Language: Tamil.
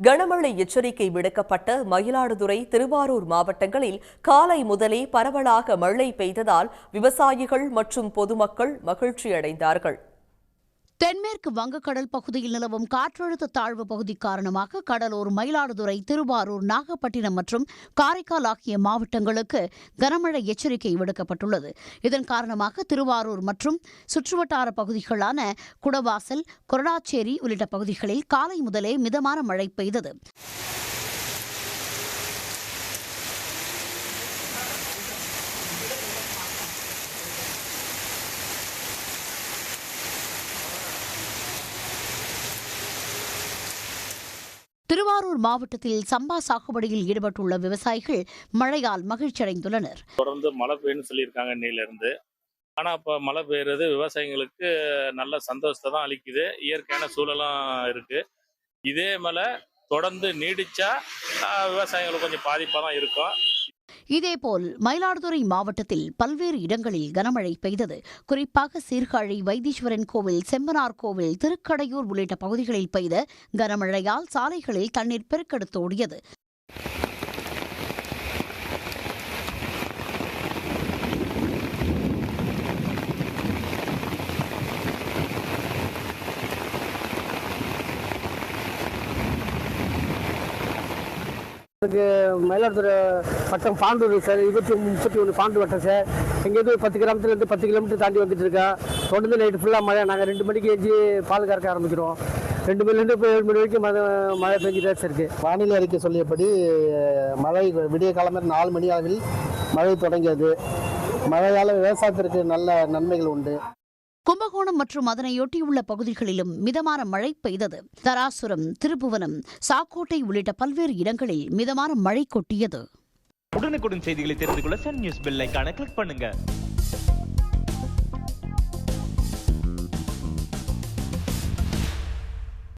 கனமழை எச்சரிக்கை விடுக்கப்பட்ட மயிலாடுதுறை, திருவாரூர் மாவட்டங்களில் காலை முதலே பரவலாக மழை பெய்ததால் விவசாயிகள் மற்றும் பொதுமக்கள் மகிழ்ச்சியடைந்தார்கள். தென்மேற்கு வங்கக்கடல் பகுதியில் நிலவும் காற்றழுத்த தாழ்வு பகுதி காரணமாக கடலூர், மயிலாடுதுறை, திருவாரூர், நாகப்பட்டினம் மற்றும் காரைக்கால் ஆகிய மாவட்டங்களுக்கு கனமழை எச்சரிக்கை விடுக்கப்பட்டுள்ளது. இதன் காரணமாக திருவாரூர் மற்றும் சுற்றுவட்டார பகுதிகளான குடவாசல், கொரடாச்சேரி உள்ளிட்ட பகுதிகளில் காலை முதலே மிதமான மழை பெய்தது. திருவாரூர் மாவட்டத்தில் சம்பா சாகுபடியில் ஈடுபட்டுள்ள விவசாயிகள் மழையால் மகிழ்ச்சியடைந்துள்ளனர். தொடர்ந்து மழை பெய்யும்னு சொல்லியிருக்காங்க இன்னையிலிருந்து. ஆனால் இப்போ மழை பெய்யுறது விவசாயிகளுக்கு நல்ல சந்தோஷத்தை தான் அளிக்குது. இயற்கையான சூழலும் இருக்கு. இதே மழை தொடர்ந்து நீடிச்சா விவசாயிகளுக்கு கொஞ்சம் பாதிப்பாக தான் இருக்கும். இதேபோல் மயிலாடுதுறை மாவட்டத்தில் பல்வேறு இடங்களில் கனமழை பெய்தது. குறிப்பாக சீர்காழி, வைத்தீஸ்வரன் கோவில், செம்பனார் கோவில், திருக்கடையூர் உள்ளிட்ட பகுதிகளில் பெய்த கனமழையால் சாலைகளில் தண்ணீர் பெருக்கெடுத்து ஓடியது. மயிலாடுதுறை வட்டம் பாண்டூர் சார், 31 பாண்டூர் வட்டம் சார். இங்கேருந்து 10 கிராமத்துலேருந்து 10 கிலோமீட்டர் தாண்டி வந்துட்டு இருக்கா. தொடர்ந்து நைட்டு ஃபுல்லாக மழை. நாங்கள் 2 மணிக்கு எஞ்சி பால் கறக்க ஆரம்பிக்கிறோம். 2 மணிலேருந்து இப்போ 7 மணி வரைக்கும் மழை பெஞ்சுட்டே இருக்கு. வானிலை அறிக்கை சொல்லியபடி மழை விடிய காலம்பர 4 மணி அளவில் மழை தொடங்கியது. மழையால் விவசாயத்திற்கு நல்ல நன்மைகள் உண்டு. கும்பகோணம் மற்றும் அதனையொட்டியுள்ள பகுதிகளிலும் மிதமான மழை பெய்தது. தராசுரம், திருப்புவனம், சாக்கோட்டை உள்ளிட்ட பல்வேறு இடங்களில் மிதமான மழை கொட்டியது. உடனுக்குடன் செய்திகளை தெரிந்து கொள்ள சன் நியூஸ் பெல் ஐகானை கிளிக் பண்ணுங்க.